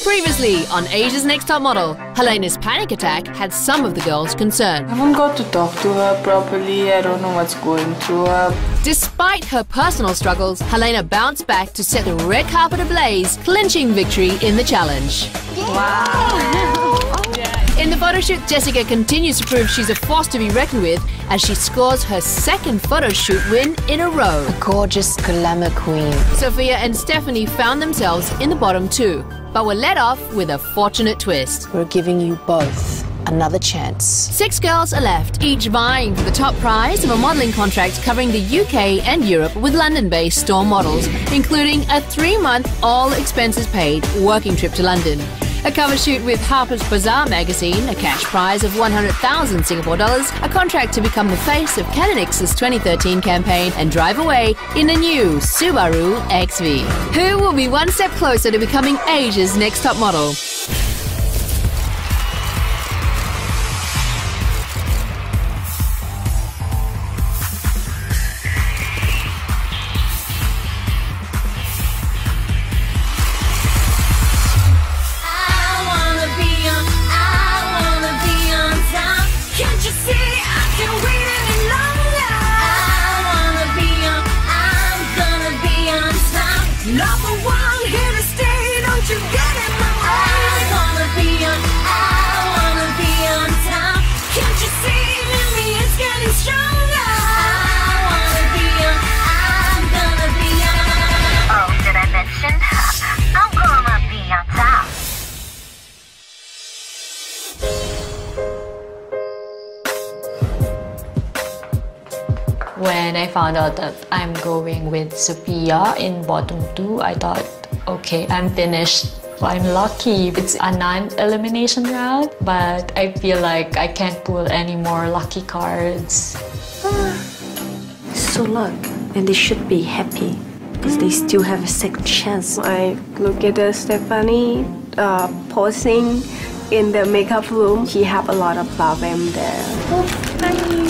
Previously on Asia's Next Top Model, Helena's panic attack had some of the girls concerned. I haven't got to talk to her properly. I don't know what's going through her. Despite her personal struggles, Helena bounced back to set the red carpet ablaze, clinching victory in the challenge. Wow! In the photo shoot, Jessica continues to prove she's a force to be reckoned with as she scores her second photo shoot win in a row. A gorgeous glamour queen. Sophia and Stephanie found themselves in the bottom two, but were let off with a fortunate twist. We're giving you both another chance. 6 girls are left, each vying for the top prize of a modelling contract covering the UK and Europe with London-based Storm models, including a 3-month, all-expenses-paid working trip to London. A cover shoot with Harper's Bazaar magazine, a cash prize of 100,000 Singapore dollars, a contract to become the face of Canonix's 2013 campaign, and drive away in a new Subaru XV. Who will be one step closer to becoming Asia's next top model? When I found out that I'm going with Sophia in bottom 2, I thought, okay, I'm finished. I'm lucky. It's a non-elimination round, but I feel like I can't pull any more lucky cards. So luck, and they should be happy because they still have a second chance. I look at Stephanie posing in the makeup room. She have a lot of problem there.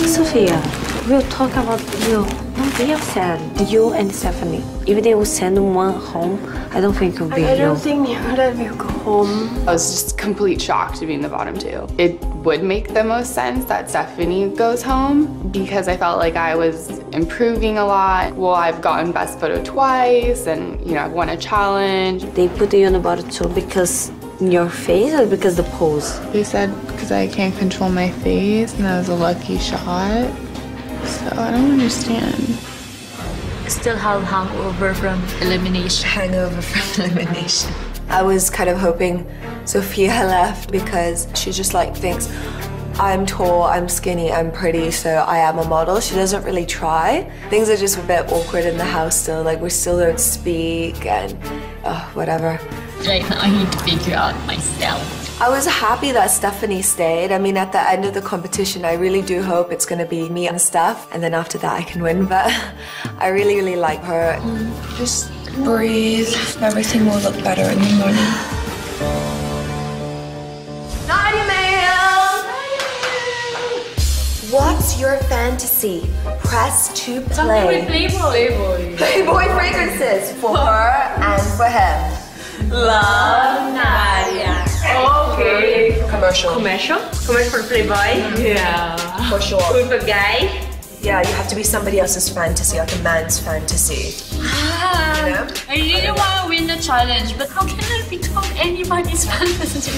Sophia, we'll talk about you. Don't be upset. You and Stephanie. If they will send one home, I don't think it will be you. I don't think that will go home. I was just complete shock to be in the bottom 2. It would make the most sense that Stephanie goes home because I felt like I was improving a lot. Well, I've gotten best photo twice and, you know, I've won a challenge. They put you on the bottom 2 because your face or because the pose? They said because I can't control my face and that was a lucky shot. So I don't understand. Still have hangover from elimination. Hangover from elimination. I was kind of hoping Sophia left because she just like thinks I'm tall, I'm skinny, I'm pretty, so I am a model. She doesn't really try. Things are just a bit awkward in the house still, like we still don't speak and whatever. Right now I need to figure out myself. I was happy that Stephanie stayed. I mean, at the end of the competition, I really do hope it's going to be me and Steph, and then after that I can win, but I really, really like her. Just breathe. Everything will look better in the morning. What's your fantasy? Press to play. Playboy fragrances for her and for him. Love Nadia. Okay. Commercial. Commercial for Playboy. Yeah. For sure. Good for guy. Yeah, you have to be somebody else's fantasy, like a man's fantasy. You know? I really want to win the challenge, but how can I become anybody's fantasy?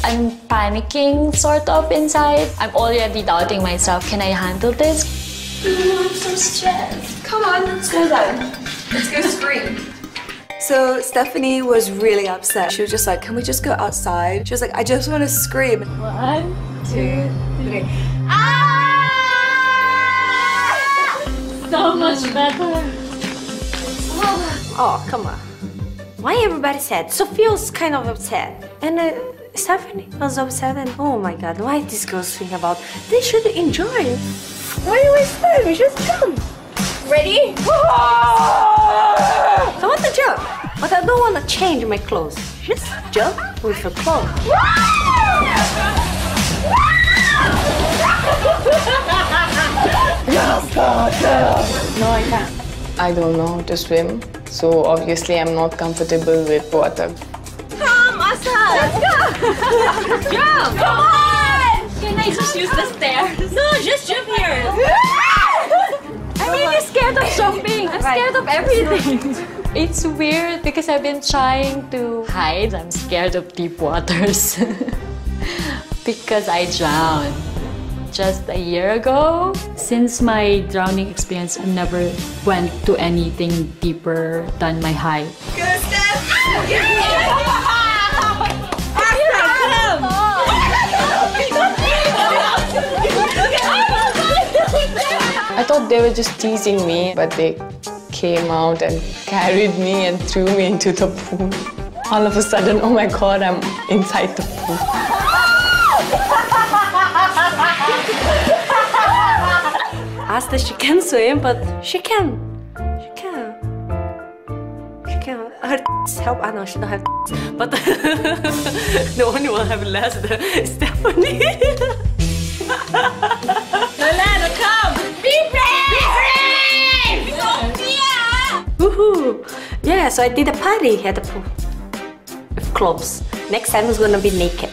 I'm panicking sort of inside. I'm already doubting myself. Can I handle this? I'm so stressed. Come on, let's go down. Let's go scream. So Stephanie was really upset. She was just like, can we just go outside? She was like, I just want to scream. 1, 2, 3. So much better. Oh, come on. Why everybody sad? Sophia was kind of upset. And Stephanie was upset and oh my god, why these girls think about? They should enjoy. Why are you upset? We just come. Ready? I want to jump, but I don't want to change my clothes. Just jump with your clothes. No, I can't. I don't know how to swim, so obviously I'm not comfortable with water. Let's go! Jump! Come on! Can I just use the stairs? No, just jump here. I'm really scared of jumping. I'm scared of everything. It's weird because I've been trying to hide. I'm scared of deep waters because I drowned just a year ago. Since my drowning experience, I never went to anything deeper than my height. Good step! I thought they were just teasing me, but they came out and carried me and threw me into the pool. All of a sudden, oh my God, I'm inside the pool. Asked that she can swim, but she can. She can. She can. Her help. I know she don't have but the only one have less is Stephanie. Lolano, come! Be brave! Be brave! Sophia! Woohoo! Yeah, so I did a party at the pool. With clothes. Next time is gonna be naked.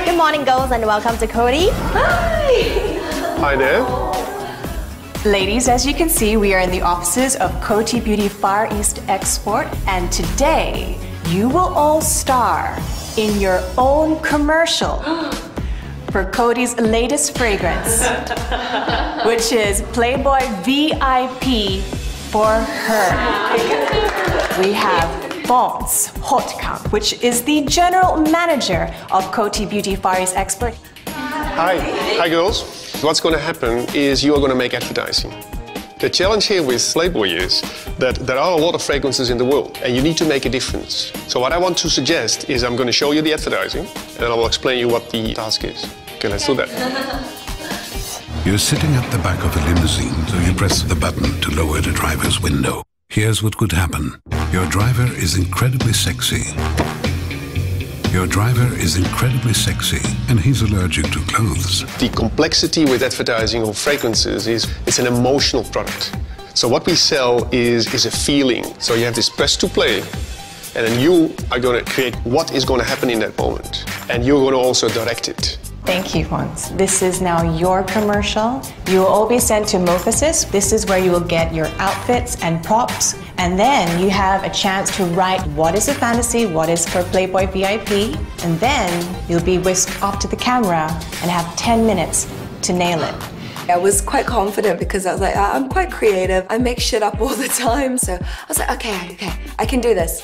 Good morning, girls, and welcome to Cody. Hi there. Ladies, as you can see, we are in the offices of Coty Beauty Far East Export, and today you will all star in your own commercial for Coty's latest fragrance, which is Playboy VIP for her. We have Bones Hotkamp, which is the general manager of Coty Beauty Far East Export. Hi girls. What's going to happen is you are going to make advertising. The challenge here with Playboy is that there are a lot of fragrances in the world and you need to make a difference. So what I want to suggest is I'm going to show you the advertising and I will explain you what the task is. Okay, let's do that. You're sitting at the back of a limousine, so you press the button to lower the driver's window. Here's what could happen. Your driver is incredibly sexy. Your driver is incredibly sexy, and he's allergic to clothes. The complexity with advertising of fragrances is it's an emotional product. So what we sell is a feeling. So you have this press to play, and then you are going to create what is going to happen in that moment. And you're going to also direct it. Thank you, Fons. This is now your commercial. You will all be sent to Mophasis. This is where you will get your outfits and props. And then you have a chance to write what is a fantasy, what is for Playboy VIP. And then you'll be whisked off to the camera and have 10 minutes to nail it. I was quite confident because I was like, I'm quite creative. I make shit up all the time. So I was like, okay, I can do this.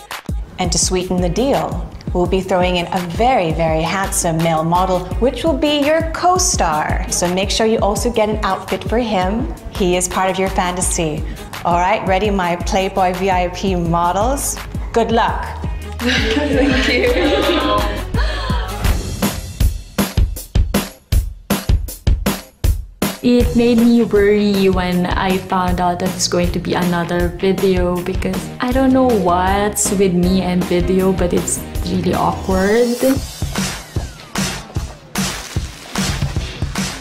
And to sweeten the deal, we'll be throwing in a very, very handsome male model, which will be your co-star. So make sure you also get an outfit for him. He is part of your fantasy. All right, ready, my Playboy VIP models? Good luck. Thank you. It made me worry when I found out that it's going to be another video because I don't know what's with me and video, but it's really awkward.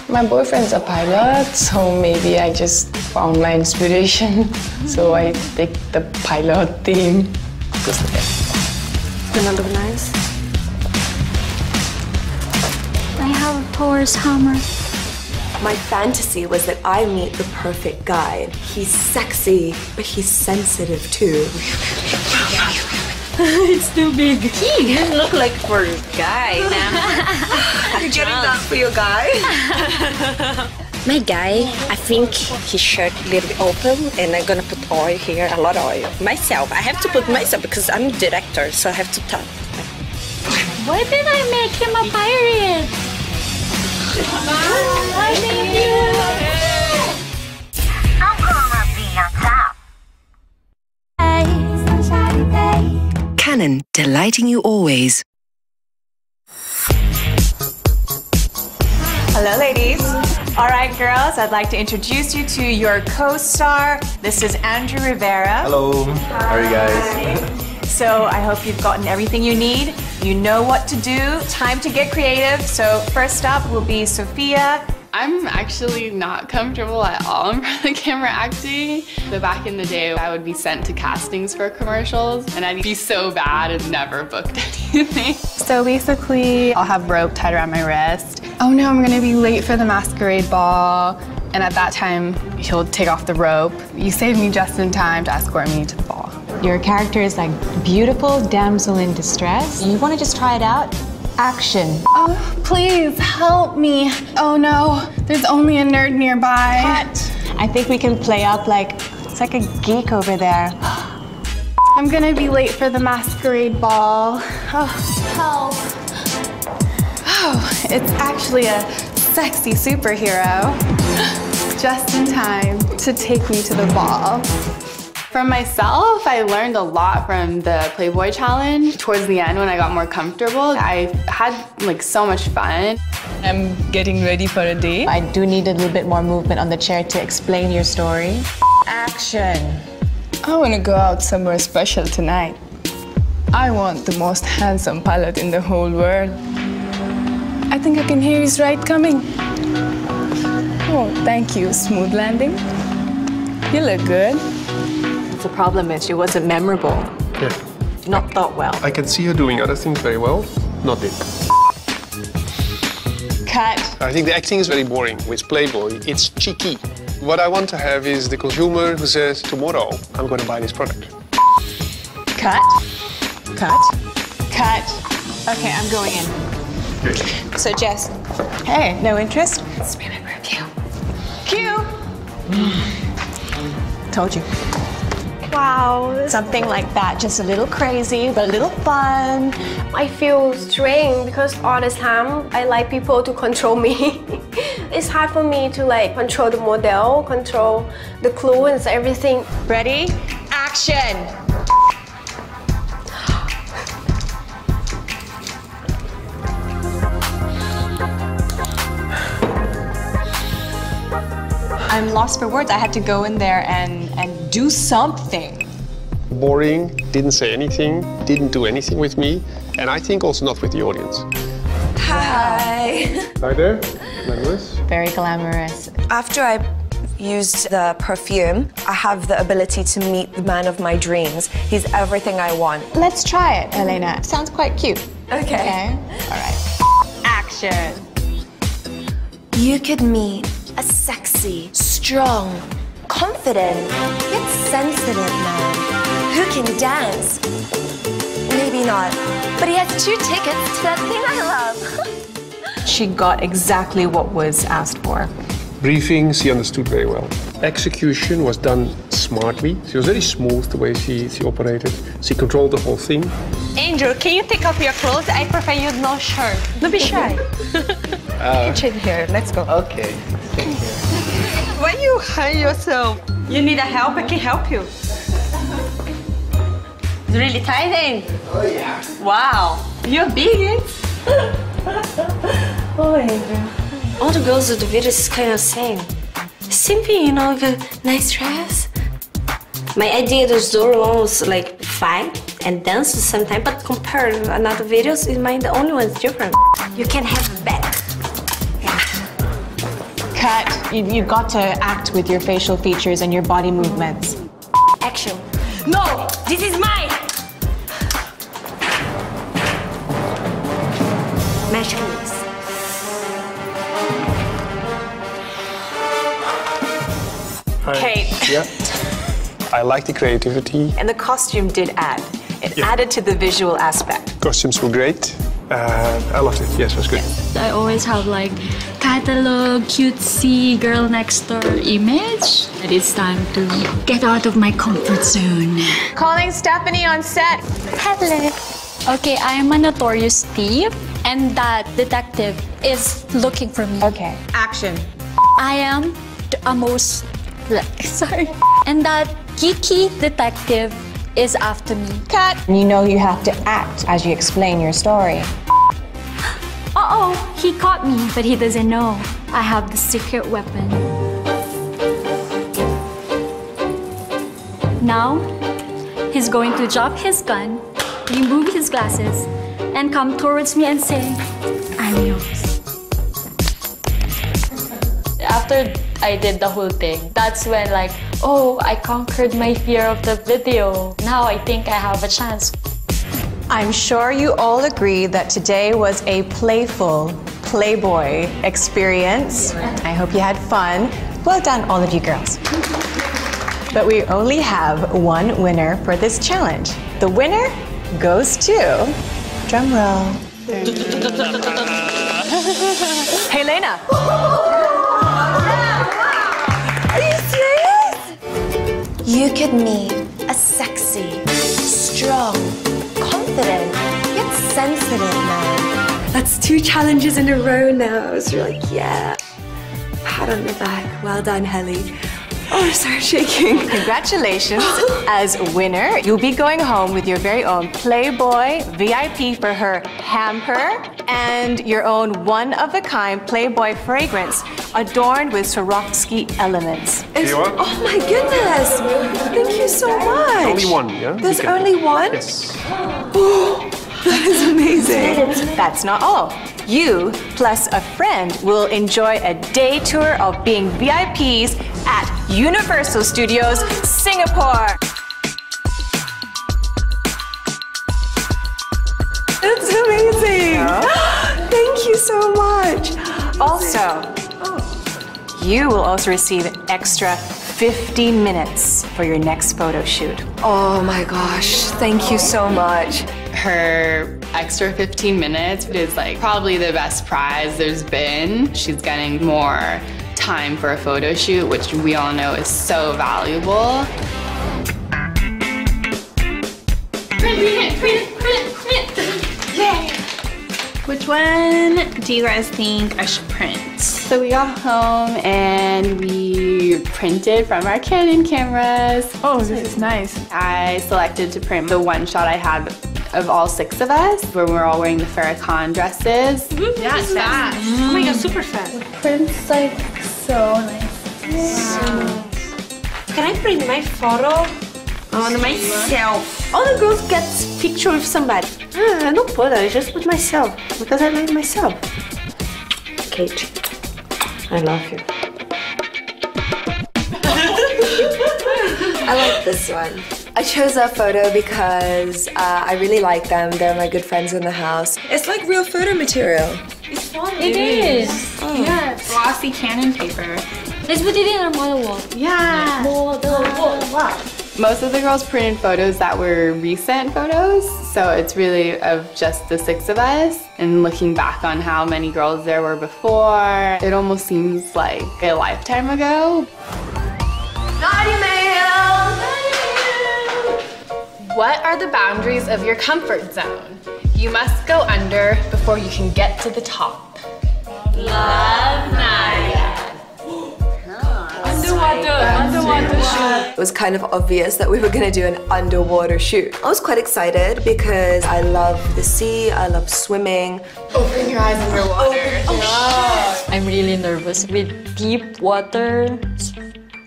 My boyfriend's a pilot, so maybe I just found my inspiration. So I picked the pilot theme. It's gonna look nice. I have a Thor's hammer. My fantasy was that I meet the perfect guy. He's sexy, but he's sensitive too. It's too big. He doesn't look like for a guy now. You're getting that for your guy? My guy, I think his shirt a little bit open and I'm gonna put oil here, a lot of oil. Myself, I have to put myself because I'm a director, so I have to talk. Why did I make him a pirate? Why did you? I'm gonna be on top. Hey, sunshiny day. Canon, delighting you always. Hello, ladies. All right, girls, I'd like to introduce you to your co-star. This is Andrew Rivera. Hello. How are you guys? So I hope you've gotten everything you need. You know what to do. Time to get creative. So first up will be Sophia I'm actually not comfortable at all in front of the camera acting. But back in the day, I would be sent to castings for commercials and I'd be so bad and never booked anything. So basically, I'll have rope tied around my wrist. Oh no, I'm gonna be late for the masquerade ball. And at that time, he'll take off the rope. You saved me just in time to escort me to the ball. Your character is like beautiful damsel in distress. You want to just try it out? Action. Oh, please help me. Oh no, there's only a nerd nearby. Cut. I think we can play up like, it's like a geek over there. I'm gonna be late for the masquerade ball. Oh, help. Oh, it's actually a sexy superhero. Just in time to take me to the ball. From myself, I learned a lot from the Playboy Challenge. Towards the end, when I got more comfortable, I had like so much fun. I'm getting ready for a date. I do need a little bit more movement on the chair to explain your story. Action. I want to go out somewhere special tonight. I want the most handsome pilot in the whole world. I think I can hear his ride coming. Oh, thank you. Smooth landing. You look good. The problem is she wasn't memorable. Yeah. Not thought well. I can see her doing other things very well, not this. Cut. I think the acting is very boring. With Playboy, it's cheeky. What I want to have is the consumer who says, tomorrow, I'm going to buy this product. Cut. Cut. Cut. Okay, I'm going in. Good. So, Jess. Hey, no interest? Let's remember a cue. Cue! Told you. Wow. Something like that, just a little crazy, but a little fun. I feel strange because all the time I like people to control me. It's hard for me to like control the model, control the clue and everything. Ready? Action! I'm lost for words. I had to go in there and do something. Boring, didn't say anything, didn't do anything with me, and I think also not with the audience. Hi. Hi there, glamorous. Very glamorous. After I used the perfume, I have the ability to meet the man of my dreams. He's everything I want. Let's try it, Elena. Sounds quite cute. Okay. All right. Action. You could meet a sexy, strong, confident, yet sensitive man who can dance. Maybe not, but he has 2 tickets to that thing I love. She got exactly what was asked for. Briefing, she understood very well. Execution was done smartly. She was very smooth the way she operated. She controlled the whole thing. Angel, can you take off your clothes? I prefer you no shirt. Don't be shy. Kitchen here, let's go. Okay. Why you hide yourself? You need a help, I can help you. It's really tight, eh? Oh yeah. Wow, you're big, Oh, Angel. All the girls of the video is kind of same. Simply, you know, with a nice dress. My idea of the Zoro one was like fight and dance at the same time, but compared to another videos, is mine the only one is different. You can have a back. Cut. You got to act with your facial features and your body movements. Action. No, this is mine. Measurements. Kate. Yeah. I like the creativity. And the costume did add. It added to the visual aspect. Costumes were great. I loved it. Yes, it was good. I always have like catalog, cutesy, girl next door image. It is time to get out of my comfort zone. Calling Stephanie on set. Hello. Okay, I am a notorious thief, and that detective is looking for me. Okay. Action. I am a most... Sorry. And that geeky detective is after me. Cut. You know you have to act as you explain your story. Uh-oh, he caught me, but he doesn't know. I have the secret weapon. Now, he's going to drop his gun, remove his glasses, and come towards me and say, I'm yours. After I did the whole thing, that's when like, oh, I conquered my fear of the video. Now I think I have a chance. I'm sure you all agree that today was a playful Playboy experience. I hope you had fun. Well done, all of you girls. But we only have one winner for this challenge. The winner goes to, drum roll. Hey, Lena. Are you serious? You could meet a sexy, strong, confident, yet sensitive man. That's 2 challenges in a row now. I was like, yeah. Pat on the back. Well done, Helly. Oh, I started shaking. Congratulations. As winner, you'll be going home with your very own Playboy VIP for her hamper and your own one-of-a-kind Playboy fragrance adorned with Swarovski elements. Oh my goodness! Thank you so much. Only one, yeah? There's only one? Yes. Oh, that is amazing. That's not all. You plus a friend will enjoy a day tour of being VIPs at Universal Studios, Singapore. That's amazing. Thank you so much. Also, you will also receive an extra 15 minutes for your next photo shoot. Oh my gosh, thank you so much. Her extra 15 minutes is like probably the best prize there's been. She's getting more time for a photo shoot, which we all know is so valuable. Which one do you guys think I should print? So we got home and we printed from our Canon cameras. Oh, this is nice. I selected to print the one shot I had of all 6 of us, where we're all wearing the Farrakhan dresses. Yeah, it's fast. Oh my god, super fast. The print's like so nice. Wow. Can I print my photo on myself? All the girls get picture with somebody. I don't put it, I just put myself because I like myself. Kate, I love you. I like this one. I chose that photo because I really like them. They're my good friends in the house. It's like real photo material. It's fun. It is. Oh. Yeah, it's glossy Canon paper. Let's put it in our model wall. Yeah. Wow. Most of the girls printed photos that were recent photos, so it's really of just the 6 of us. And looking back on how many girls there were before, it almost seems like a lifetime ago. What are the boundaries of your comfort zone? You must go under before you can get to the top. Love Nadia. Underwater shoot. It was kind of obvious that we were going to do an underwater shoot. I was quite excited because I love the sea, I love swimming. Open your eyes underwater. I'm really nervous with deep water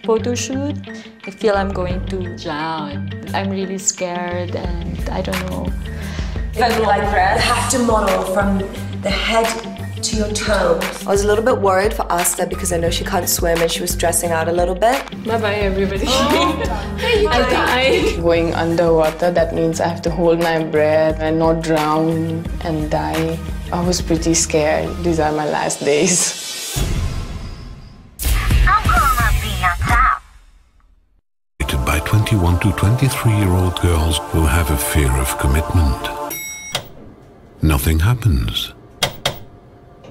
photo shoot. I feel I'm going to drown. I'm really scared and I don't know. Very light dress. You have to model from the head to your toes. I was a little bit worried for Asta because I know she can't swim and she was stressing out a little bit. Bye-bye, everybody. Hey, I'll die. Going underwater, that means I have to hold my breath and not drown and die. I was pretty scared. These are my last days. By 21 to 23-year-old girls who have a fear of commitment. Nothing happens.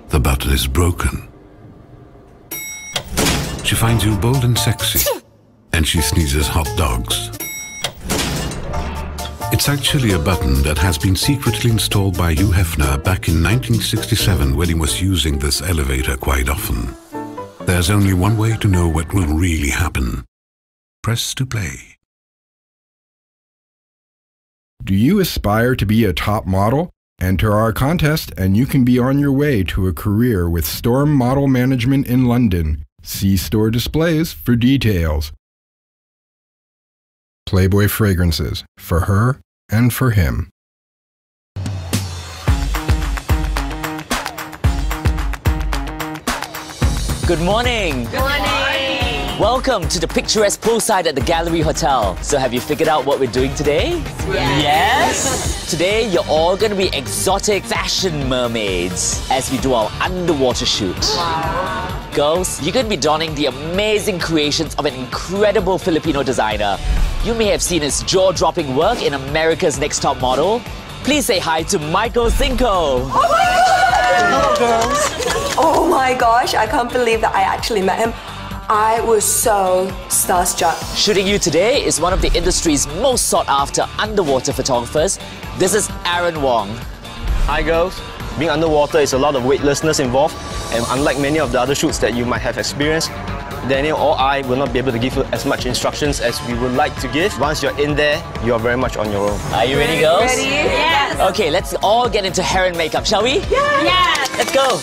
The button is broken. She finds you bold and sexy, and she sneezes hot dogs. It's actually a button that has been secretly installed by Hugh Hefner back in 1967 when he was using this elevator quite often. There's only one way to know what will really happen. Press to play. Do you aspire to be a top model? Enter our contest and you can be on your way to a career with Storm Model Management in London. See store displays for details. Playboy fragrances, for her and for him. Good morning. Good morning. Welcome to the picturesque poolside at the Gallery Hotel. So have you figured out what we're doing today? Yes? Today you're all going to be exotic fashion mermaids as we do our underwater shoot. Wow. Girls, you're going to be donning the amazing creations of an incredible Filipino designer. You may have seen his jaw-dropping work in America's Next Top Model. Please say hi to Michael Cinco. Oh my God! Hello, girls. Oh my gosh, I can't believe that I actually met him. I was so starstruck. Shooting you today is one of the industry's most sought-after underwater photographers. This is Aaron Wong. Hi girls. Being underwater is a lot of weightlessness involved, and unlike many of the other shoots that you might have experienced, Daniel or I will not be able to give you as much instructions as we would like to give. Once you're in there, you are very much on your own. Are you ready, girls? Ready? Yes. Okay, let's all get into hair and makeup, shall we? Yes. Yes. Let's go.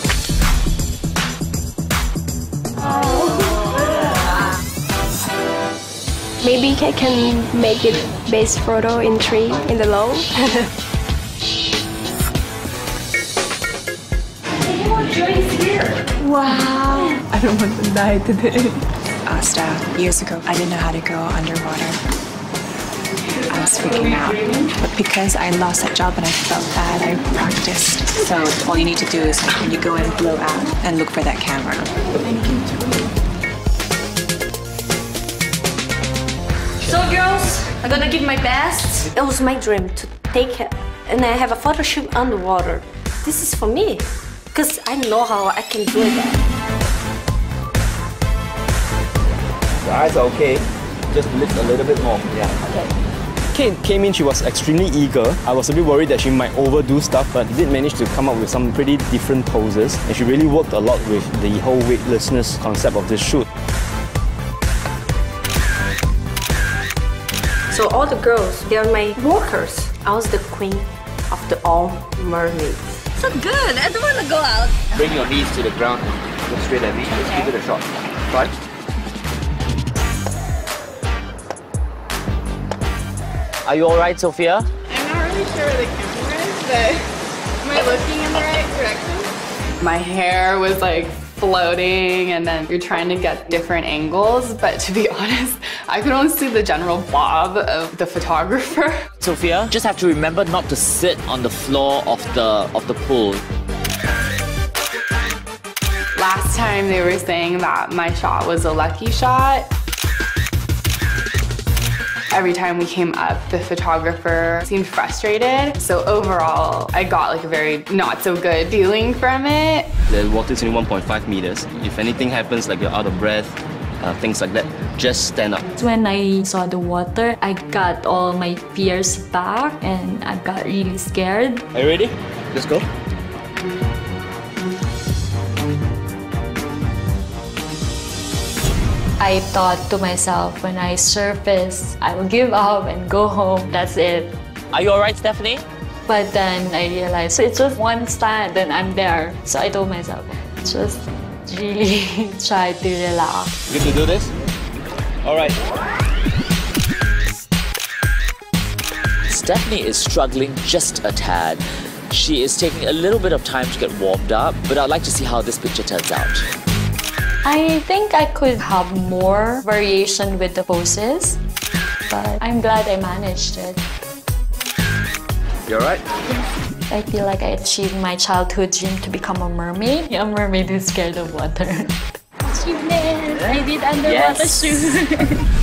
Maybe I can make it best photo in 3 in the low. Wow! I don't want to die today. Asta, years ago, I didn't know how to go underwater. I was freaking out. But because I lost that job and I felt bad, I practiced. So all you need to do is when you go in, blow out and look for that camera. So girls, I'm gonna give my best. It was my dream to take it and I have a photo shoot underwater. This is for me, because I know how I can do that. The eyes are okay. Just lift a little bit more. Yeah. Okay. Kate came in, she was extremely eager. I was a bit worried that she might overdo stuff, but did manage to come up with some pretty different poses. And she really worked a lot with the whole weightlessness concept of this shoot. So all the girls, they are my workers. I was the queen of the all mermaids. So good, I don't want to go out. Bring your knees to the ground and look straight at me. Let's give it a shot. Try. Are you alright, Sophia? I'm not really sure where the camera is, but am I looking in the right direction? My hair was like floating, and then you're trying to get different angles, but to be honest, I could only see the general bob of the photographer. Sophia, just have to remember not to sit on the floor of the pool. Last time they were saying that my shot was a lucky shot. Every time we came up, the photographer seemed frustrated. So overall, I got like a very not so good feeling from it. The water is only 1.5 meters. If anything happens, like you're out of breath, things like that, just stand up. When I saw the water, I got all my fears back and I got really scared. Are you ready? Let's go. I thought to myself, when I surface, I will give up and go home. That's it. Are you alright, Stephanie? But then I realized, so it's just one stand and I'm there. So I told myself, just really try to relax. Good to do this? Alright. Stephanie is struggling just a tad. She is taking a little bit of time to get warmed up, but I'd like to see how this picture turns out. I think I could have more variation with the poses, but I'm glad I managed it. You alright? I feel like I achieved my childhood dream to become a mermaid. A mermaid who's scared of water. Achievement! I did underwater shoot.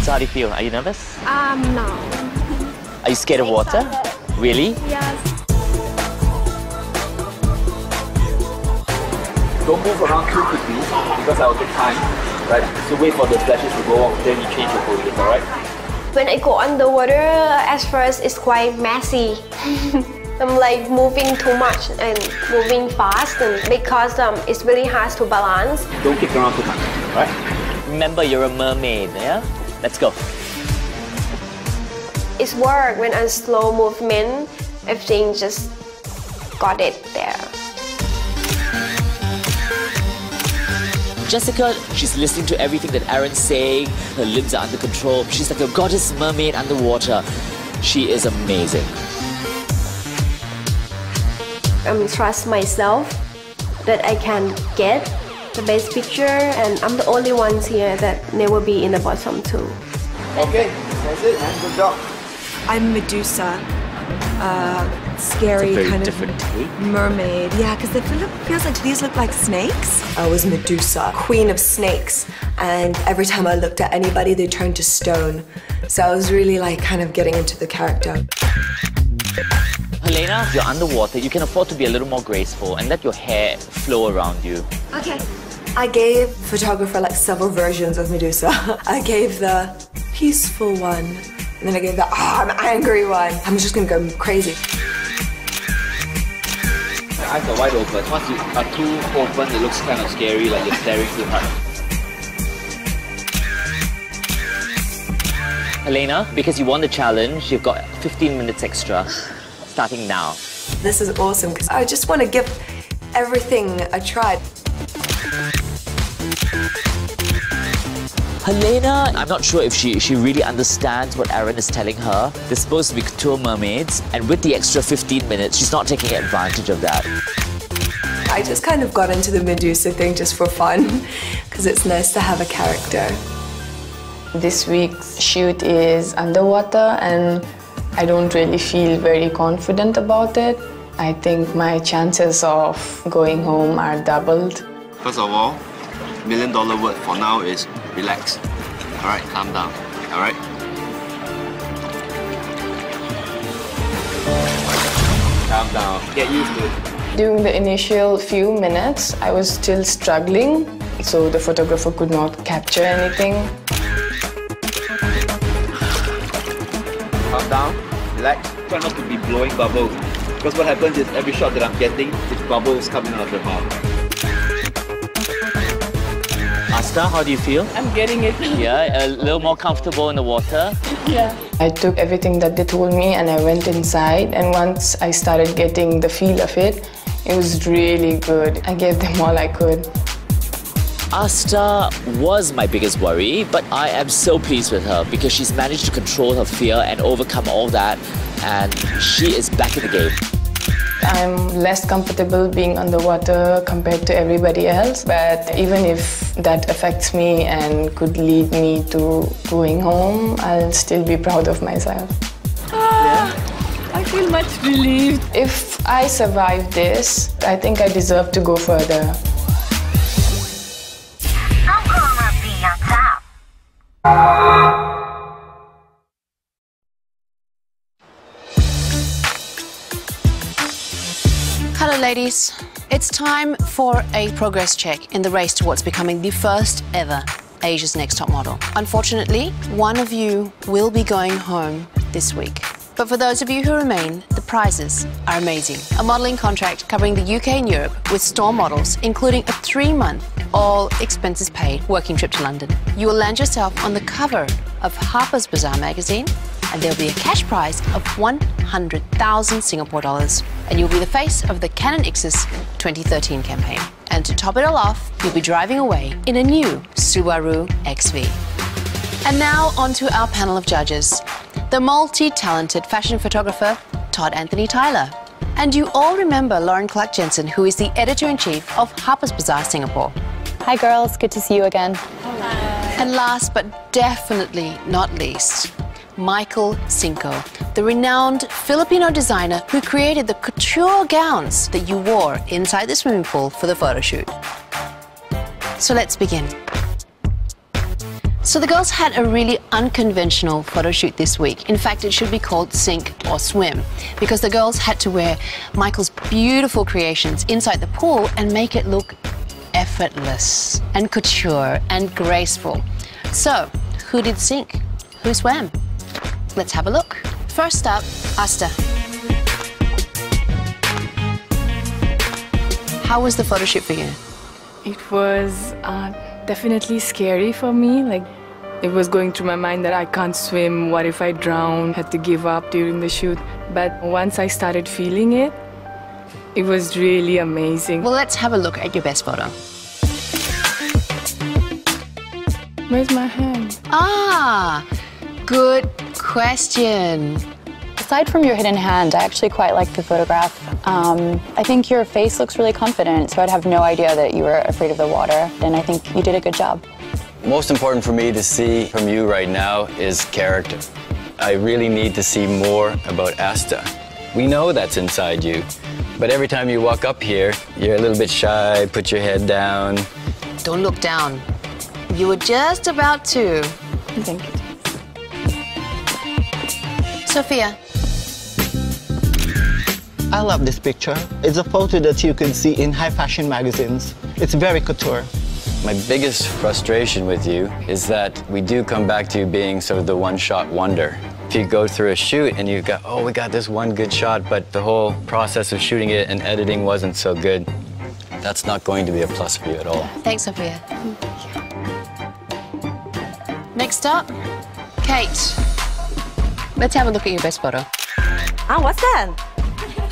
So how do you feel? Are you nervous? No. Are you scared of water? Really? Yes. Don't move around too quickly because I will take time. Right? So wait for the splashes to go off, then you change your poses, alright? When I go underwater, at first it's quite messy. I'm like moving too much and moving fast, and because it's really hard to balance. Don't kick around too much, right? Remember, you're a mermaid, yeah? Let's go. It's work when I slow movement, everything just got it there. Jessica, she's listening to everything that Aaron's saying. Her limbs are under control. She's like a goddess mermaid underwater. She is amazing. Trust myself that I can get the best picture, and I'm the only ones here that never be in the bottom two. Okay, that's it, man. Good job. I'm Medusa. Scary It's a very kind different take. of mermaid. Yeah, because it feels like these look like snakes. I was Medusa, queen of snakes, and every time I looked at anybody, they turned to stone. So I was really like kind of getting into the character. Helena, if you're underwater, you can afford to be a little more graceful and let your hair flow around you. Okay. I gave photographer like several versions of Medusa. I gave the peaceful one, and then I gave the I'm angry one. I'm just gonna go crazy. My eyes are wide open. Once you are too open, it looks kind of scary, like you're staring too hard. Helena, because you won the challenge, you've got 15 minutes extra, starting now. This is awesome because I just want to give everything a try. Helena, I'm not sure if she really understands what Aaron is telling her. They're supposed to be couture mermaids, and with the extra 15 minutes, she's not taking advantage of that. I just kind of got into the Medusa thing just for fun because it's nice to have a character. This week's shoot is underwater, and I don't really feel very confident about it. I think my chances of going home are doubled. First of all, $1 million word for now is relax. All right, calm down. All right. Calm down. Get used to it. During the initial few minutes, I was still struggling, so the photographer could not capture anything. Calm down. Relax. Try not to be blowing bubbles. Because what happens is every shot that I'm getting, it's bubbles coming out of your mouth. Asta, how do you feel? I'm getting it. Yeah, a little more comfortable in the water? Yeah. I took everything that they told me and I went inside, and once I started getting the feel of it, it was really good. I gave them all I could. Asta was my biggest worry, but I am so pleased with her because she's managed to control her fear and overcome all that, and she is back in the game. I'm less comfortable being underwater compared to everybody else, but even if that affects me and could lead me to going home, I'll still be proud of myself. I feel much relieved. If I survive this, I think I deserve to go further. I'm gonna be on top. Hello ladies, it's time for a progress check in the race towards becoming the first ever Asia's Next Top Model. Unfortunately, one of you will be going home this week. But for those of you who remain, the prizes are amazing. A modelling contract covering the UK and Europe with Storm Models, including a 3-month, all expenses paid working trip to London. You will land yourself on the cover of Harper's Bazaar magazine, and there'll be a cash prize of 100,000 Singapore dollars. And you'll be the face of the Canon Ixus 2013 campaign. And to top it all off, you'll be driving away in a new Subaru XV. And now onto our panel of judges. The multi-talented fashion photographer, Todd Anthony Tyler. And you all remember Lauren Clark Jensen, who is the editor-in-chief of Harper's Bazaar Singapore. Hi girls, good to see you again. Hello. And last but definitely not least, Michael Cinco, the renowned Filipino designer who created the couture gowns that you wore inside the swimming pool for the photo shoot. So let's begin. So the girls had a really unconventional photo shoot this week. In fact, it should be called Sink or Swim, because the girls had to wear Michael's beautiful creations inside the pool and make it look effortless and couture and graceful. So, who did sink? Who swam? Let's have a look. First up, Asta. How was the photo shoot for you? It was definitely scary for me. Like, it was going through my mind that I can't swim, what if I drown, had to give up during the shoot. But once I started feeling it, it was really amazing. Well, let's have a look at your best photo. Where's my hand? Ah, good question. Aside from your hidden hand, I actually quite like the photograph I think your face looks really confident, so I'd have no idea that you were afraid of the water, and I think you did a good job. Most important for me to see from you right now is character. I really need to see more about Asta. We know that's inside you, but every time you walk up here, you're a little bit shy, put your head down. Don't look down. You were just about to. Thank you. Sophia. I love this picture. It's a photo that you can see in high fashion magazines. It's very couture. My biggest frustration with you is that we do come back to you being sort of the one-shot wonder. If you go through a shoot and you go, oh, we got this one good shot, but the whole process of shooting it and editing wasn't so good, that's not going to be a plus for you at all. Thanks, Sophia. Next up, Kate. Let's have a look at your best photo. Ah, what's that?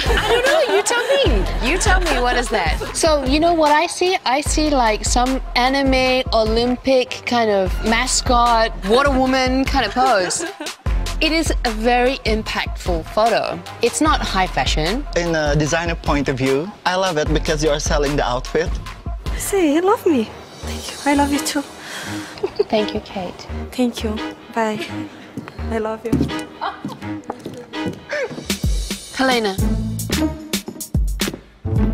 I don't know, you tell me. You tell me, what is that? So, you know what I see? I see like some anime, Olympic kind of mascot, water woman kind of pose. It is a very impactful photo. It's not high fashion. In a designer point of view, I love it because you are selling the outfit. See, you love me. Thank you. I love you too. Thank you, Kate. Thank you. Bye. I love you. Helena.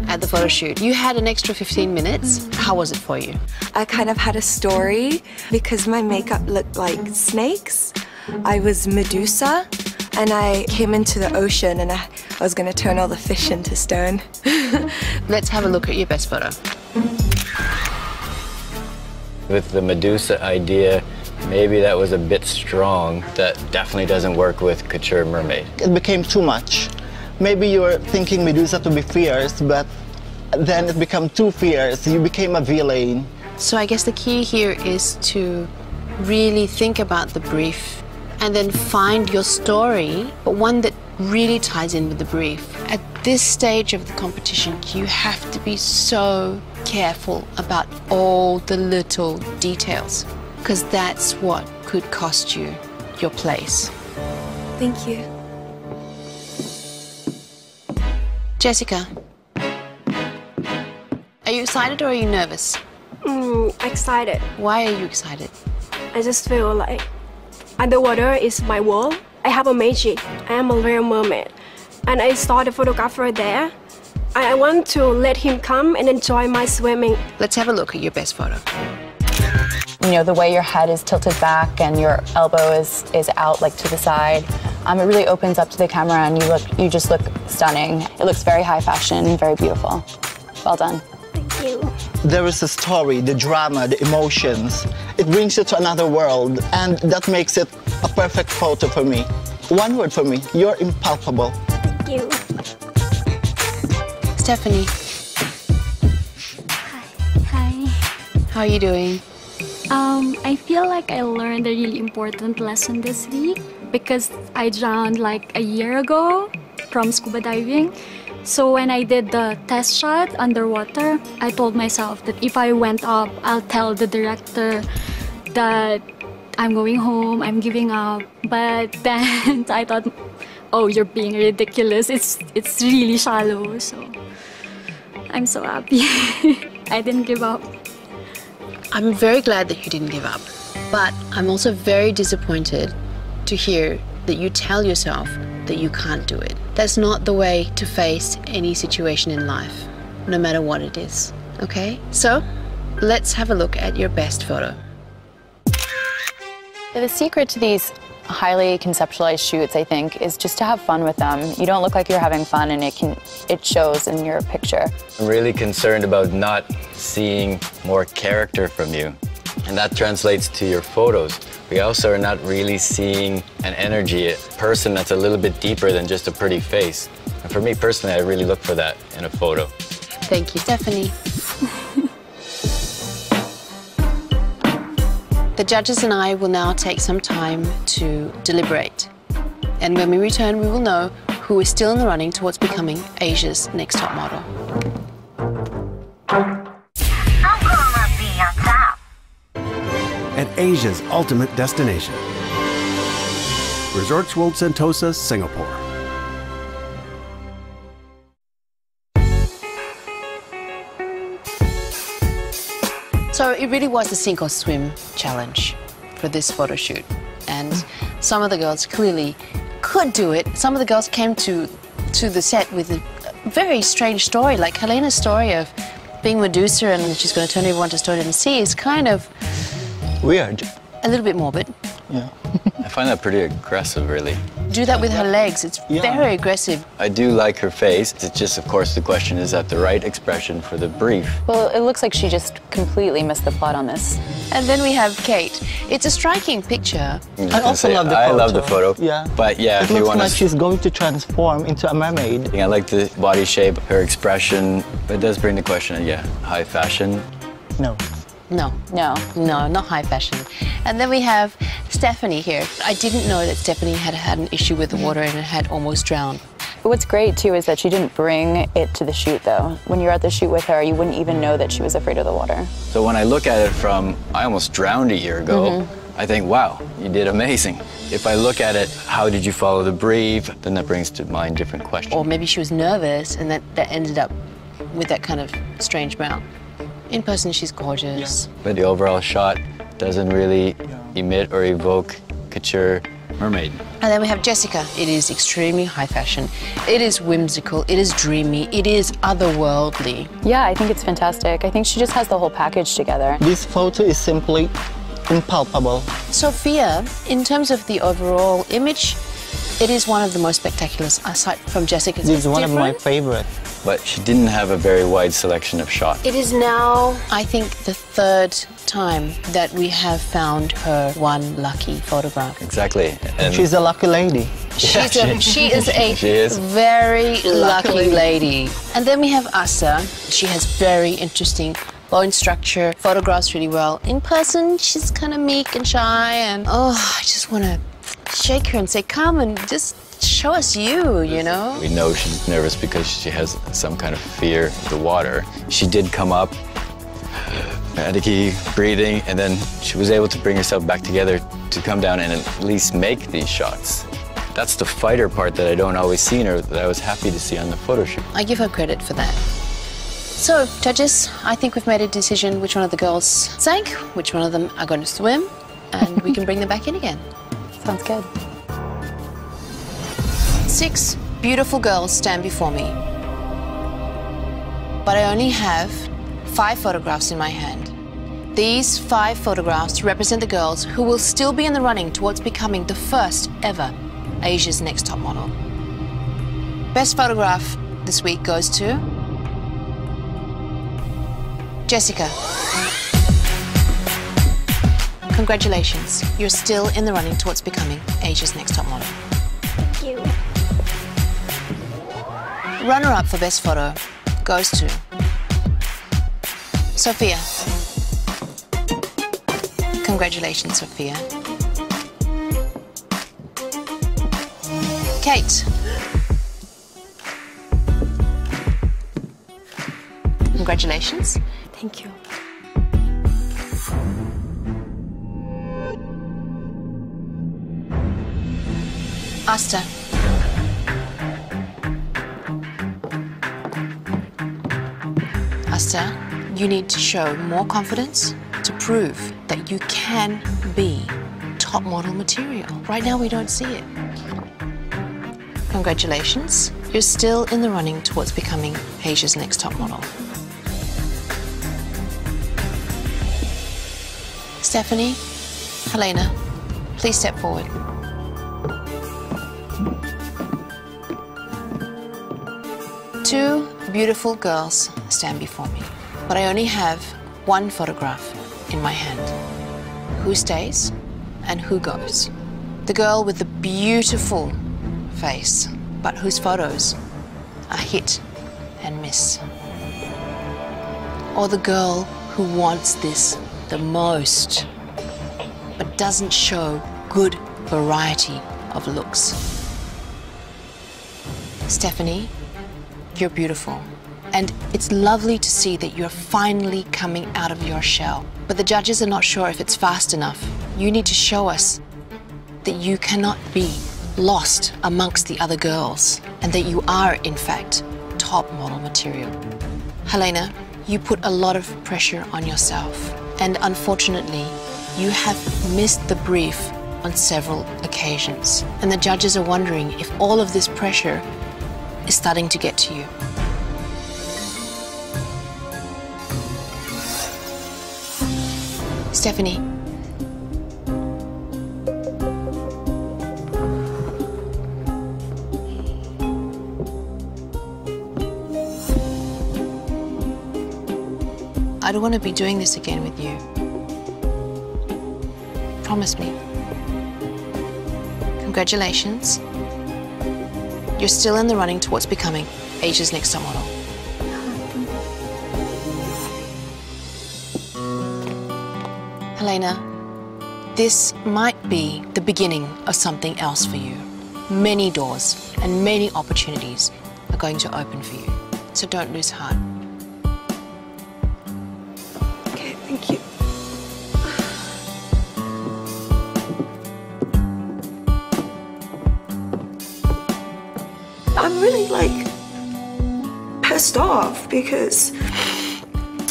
At the photo shoot, you had an extra 15 minutes. How was it for you? I kind of had a story because my makeup looked like snakes. I was Medusa, and I came into the ocean, and I was going to turn all the fish into stone. Let's have a look at your best photo. With the Medusa idea, maybe that was a bit strong. That definitely doesn't work with couture mermaid. It became too much. Maybe you were thinking Medusa to be fierce, but then it became too fierce. You became a villain. So I guess the key here is to really think about the brief and then find your story, but one that really ties in with the brief. At this stage of the competition, you have to be so careful about all the little details, because that's what could cost you your place. Thank you. Jessica, are you excited or are you nervous? Excited. Why are you excited? I just feel like underwater is my world. I have a magic. I am a real mermaid. And I saw the photographer there. I want to let him come and enjoy my swimming. Let's have a look at your best photo. You know, the way your head is tilted back and your elbow is out like to the side. It really opens up to the camera and you just look stunning. It looks very high fashion, very beautiful. Well done. Thank you. There is a story, the drama, the emotions. It brings you to another world, and that makes it a perfect photo for me. One word for me, you're impalpable. Thank you. Stephanie. Hi. How are you doing? I feel like I learned a really important lesson this week because I drowned like a year ago from scuba diving. So when I did the test shot underwater, I told myself that if I went up, I'll tell the director that I'm going home, I'm giving up. But then I thought, oh, you're being ridiculous. It's really shallow. So I'm so happy. I didn't give up. I'm very glad that you didn't give up, but I'm also very disappointed to hear that you tell yourself that you can't do it. That's not the way to face any situation in life, no matter what it is, okay? So, let's have a look at your best photo. The secret to these highly conceptualized shoots, I think, is just to have fun with them. You don't look like you're having fun, and it shows in your picture. I'm really concerned about not seeing more character from you, and that translates to your photos. We also are not really seeing an energy, a person that's a little bit deeper than just a pretty face. And for me personally, I really look for that in a photo. Thank you, Stephanie. The judges and I will now take some time to deliberate. And when we return, we will know who is still in the running towards becoming Asia's next top model. I'm gonna be on top. At Asia's ultimate destination, Resorts World Sentosa, Singapore. it really was a sink or swim challenge for this photo shoot. And some of the girls clearly could do it. Some of the girls came to the set with a very strange story, like Helena's story of being Medusa and she's going to turn everyone to stone in the sea is kind of weird. A little bit morbid. Yeah. I find that pretty aggressive, really. Do that with her legs. It's very aggressive. I do like her face. It's just, of course, the question is that the right expression for the brief. Well, it looks like she just completely missed the plot on this. And then we have Kate. It's a striking picture. I also love the photo. I love the photo. Yeah. But yeah, it if you looks want like she's going to transform into a mermaid. I like the body shape, her expression. But it does bring the question, yeah, high fashion. No. No. No. No, not high fashion. And then we have Stephanie here. I didn't know that Stephanie had had an issue with the water and had almost drowned. But what's great, too, is that she didn't bring it to the shoot, though. When you're at the shoot with her, you wouldn't even know that she was afraid of the water. So when I look at it from, I almost drowned a year ago, I think, wow, you did amazing. If I look at it, how did you follow the brief? Then that brings to mind different questions. Or maybe she was nervous and that ended up with that kind of strange mouth. In person, she's gorgeous. But the overall shot doesn't really emit or evoke couture mermaid. And then we have Jessica. It is extremely high fashion. It is whimsical. It is dreamy. It is otherworldly. Yeah, I think it's fantastic. I think she just has the whole package together. This photo is simply impalpable. Sophia, in terms of the overall image, it is one of the most spectacular, aside from Jessica's. This is one of my favorite. But she didn't have a very wide selection of shots. It is now, I think, the third time that we have found her one lucky photograph. Exactly. And she's a lucky lady. She is a very lucky lady. And then we have Asa. She has very interesting bone structure, photographs really well. In person, she's kind of meek and shy, and I just want to shake her and say, come and just show us you know? We know she's nervous because she has some kind of fear of the water. She did come up, had to keep breathing, and then she was able to bring herself back together to come down and at least make these shots. That's the fighter part that I don't always see in her, that I was happy to see on the photo shoot. I give her credit for that. So, judges, I think we've made a decision which one of the girls sank, which one of them are going to swim, and we can bring them back in again. Sounds good. 6 beautiful girls stand before me, but I only have 5 photographs in my hand. These 5 photographs represent the girls who will still be in the running towards becoming the first ever Asia's Next Top Model. Best photograph this week goes to Jessica. Congratulations, you're still in the running towards becoming Asia's Next Top Model. Thank you. Runner-up for best photo goes to Sophia. Congratulations, Sophia. Kate. Congratulations. Thank you. Asta. Asta, you need to show more confidence to prove that you can be top model material. Right now, we don't see it. Congratulations. You're still in the running towards becoming Asia's Next Top Model. Stephanie, Helena, please step forward. Two beautiful girls stand before me, but I only have one photograph in my hand. Who stays and who goes? The girl with the beautiful face, but whose photos are hit and miss. Or the girl who wants this the most, but doesn't show good variety of looks. Stephanie, you're beautiful, and it's lovely to see that you're finally coming out of your shell. But the judges are not sure if it's fast enough. You need to show us that you cannot be lost amongst the other girls, and that you are, in fact, top model material. Helena, you put a lot of pressure on yourself. And unfortunately, you have missed the brief on several occasions. And the judges are wondering if all of this pressure is starting to get to you. Stephanie. I don't want to be doing this again with you. Promise me. Congratulations. You're still in the running towards becoming Asia's next top model. Helena, this might be the beginning of something else for you. Many doors and many opportunities are going to open for you. So don't lose heart. Okay, thank you. I'm really, like, pissed off because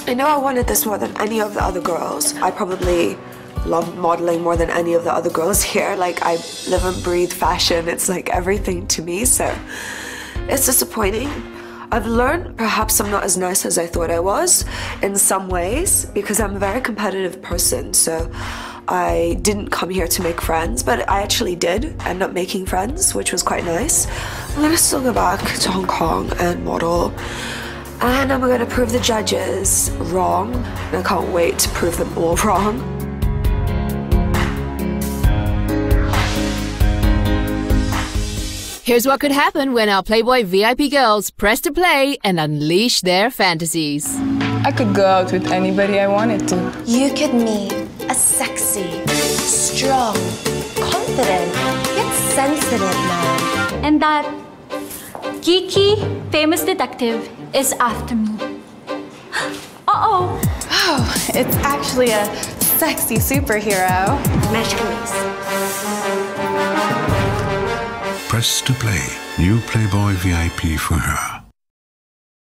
I know I wanted this more than any of the other girls. I probably love modeling more than any of the other girls here. Like, I live and breathe fashion. It's like everything to me, so it's disappointing. I've learned perhaps I'm not as nice as I thought I was in some ways because I'm a very competitive person, so I didn't come here to make friends, but I actually did end up making friends, which was quite nice. I'm gonna still go back to Hong Kong and model, and I'm gonna prove the judges wrong. And I can't wait to prove them all wrong. Here's what could happen when our Playboy VIP girls press to play and unleash their fantasies. I could go out with anybody I wanted to. You could meet a sexy, strong, confident, yet sensitive man. And that geeky, famous detective is after me. Uh-oh. Oh, it's actually a sexy superhero. Magic Maze. Press to play. New Playboy VIP for her.